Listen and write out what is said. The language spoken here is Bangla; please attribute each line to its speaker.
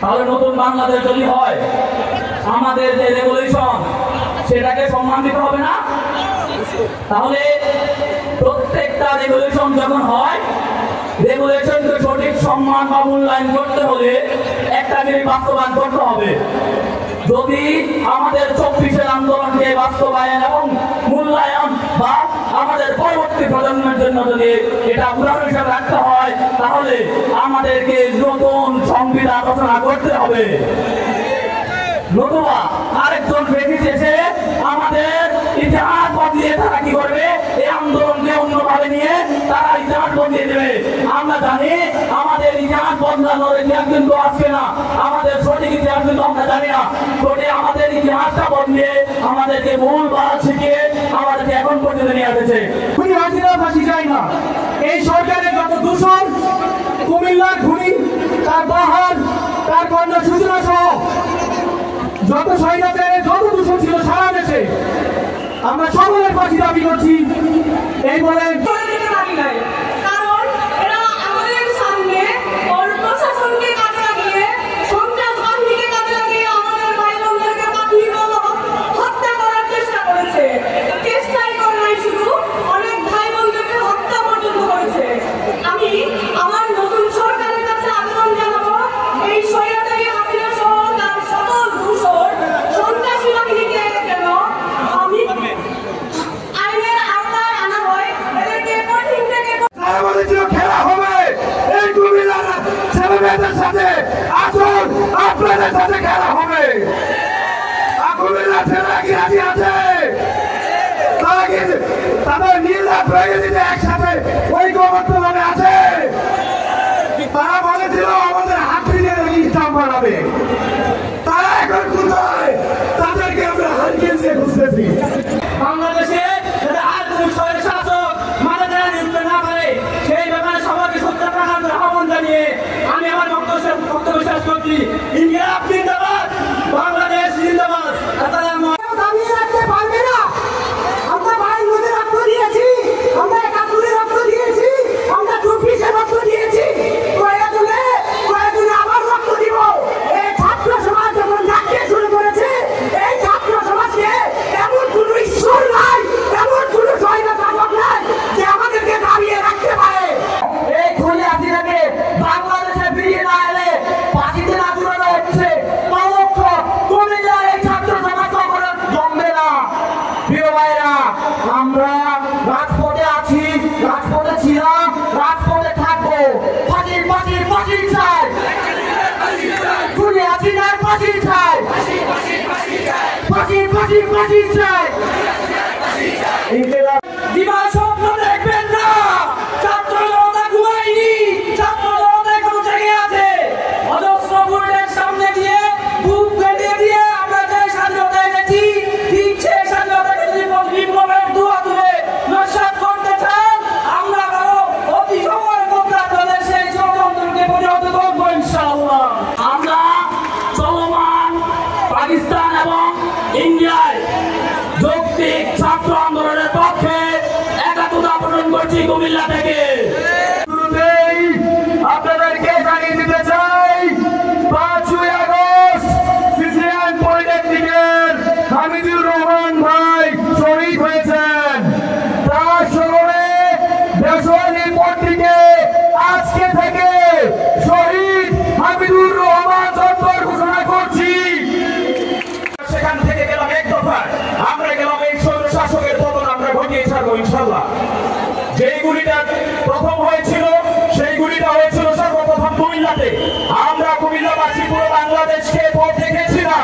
Speaker 1: তাহলে নতুন বাংলাদেশ যদি হয় আমাদের যে রেভলিউশন সেটাকে সম্মান দিতে হবে না? তাহলে প্রত্যেকটা রেভলিউশন যখন হয় রেভলিউশনকে সঠিক সম্মান বা মূল্যায়ন করতে হলে একটা জিনিস বাস্তবায়ন করতে হবে। যদি আমাদের 24-এর আন্দোলনকে বাস্তবায়ন এবং মূল্যায়ন বা আমাদের পরবর্তী প্রজন্মের জন্য যদি এটা উদাহরণ হিসাবে রাখতে হয় তাহলে আমাদেরকে নতুন সংবিধান রচনা করতে হবে। নতুবা আরেকজন ফেসিস্ট এসে আমাদের ইতিহাস বদলিয়ে তারা কি করবে? এই আন্দোলনকে অন্যভাবে নিয়ে তারা ইতিহাস বদলিয়ে দেবে। আমরা জানি আমাদের ইতিহাস বদলানোর ইতিহাস কিন্তু আসবে না, আমাদের সঠিক ইতিহাস কিন্তু আমরা জানি না। সঠিক আমাদের ইতিহাসটা বদলিয়ে আমাদেরকে মূল বাদ শিখিয়ে আমাদেরকে এখন পর্যন্ত নিয়ে আসছে।
Speaker 2: খুনি হাসিনা ফাঁসি চাই না। এই সরকারের যত দূষণ, কুমিল্লার খুনি, তার বাহার, তার কন্যা সূচনা সহ যত স্বৈরাচারের যত দূষণ ছিল সারা দেশে আমরা সকলের ফাঁসি দাবি করছি। এই বলে সাথে আসুন, আপনাদের সাথে খেলা হবে। কুমিল্লা ছেলেরা কি রাজি আছে? তারা কি তাদের নীলরাত হয়ে দিতে একসাথে ঐক্যবদ্ধভাবে আছে? তারা বলেছিল আমাদের হাতিদের ইসলাম বানাবে। তারা এখন কোথায়? তাদেরকে আমরা হারিয়ে দিয়ে খুঁজতেছি।
Speaker 1: বাংলাদেশে আর কোন শাসক মারা যায় নিতে না পারে সেই ব্যাপারে সবাইকে সত্যাগ্রহ করার আহ্বান জানিয়ে আমি আমার বক্তব্য শেষ করছি। ইন্ডিয়া জিন্দাবাদ, বাংলাদেশ জিন্দাবাদ।
Speaker 2: দাঁড়িয়ে রাখতে পারবে না। আমরা ভাইয়ের মধ্যে রক্ত দিয়েছি, আমরা ৭১ রক্ত দিয়েছি, আমরা ২৪ রক্ত দিয়েছি, প্রয়োজনে আবার রক্ত দিব। এই ছাত্র সমাজ যখন ডাকতে শুরু করেছে, এই ছাত্র সমাজকে এমন কোন ঈশ্বর নাই, এমন কোন স্বৈরাচার শাসক নাই যে আমাদেরকে দাঁড়িয়ে রাখতে পারে।
Speaker 1: এই খুনি হাসিনাকে বাংলাদেশে ফিরিয়ে না এলে ফাঁসিতে না ঝুলানো হচ্ছে পরোক্ষ কুমিল্লার এই ছাত্র সমাজ কখনো জমবে না। প্রিয় ভাইরা, আমরা রাজপথে আছি, রাজপথে ছিলাম, রাজপথে থাকবো। ফাঁসি ফাঁসি ফাঁসি চাই, খুনি হাসিনার ফাঁসি চাই, ফাঁসি ফাঁসি ফাঁসি চাই। দিবার স্বপ্ন দেখবেন না, ছাত্র জনতা ঘুমায়নি, ছাত্র জনতা এখনো জেগে আছে। অজস্র বুলেটের সামনে দিয়ে বুক ফেটিয়ে দিয়ে আমরা যে স্বাধীনতা এনেছি, ঠিক সেই স্বাধীনতাকে যদি বিপ্লবের দুয়া তুলে নস্যাৎ করতে চান, আমরা আরো অতি সময়ের মধ্যে আপনাদের সেই ষড়যন্ত্রকে প্রতিহত করবো ইনশাআল্লাহ। আমরা চলমান পাকিস্তান এবং ইন্ডিয়ায় যৌক্তিক ছাত্র আন্দোলনের পক্ষে একাত্মতা প্রদান করছি কুমিল্লা থেকে।
Speaker 2: শুরুতেই আপনাদেরকে জানিয়ে দিতে চাই ৫ই আগস্ট সিসিএন পলিটেকনিকের হামিদুর রহমান ভাই শহীদ হয়েছেন। তার স্মরণে দেশওয়ালী পত্রিকে আজকে থেকে শহীদ হামিদুর রহমান চত্বর ঘোষণা করছি।
Speaker 1: সেখান থেকে গেলাম এক দফায়, আমরা গেলাম এই স্বৈর শাসকের পতন আমরা ঘটিয়ে ছাড়বো ইনশাআল্লাহ। যেই গুলিটা প্রথম হয়েছিল সেই গুলিটা হয়েছিল সর্বপ্রথম কুমিল্লাতে। আমরা কুমিল্লাবাসী পুরো বাংলাদেশকে ভোট দেখেছিলাম,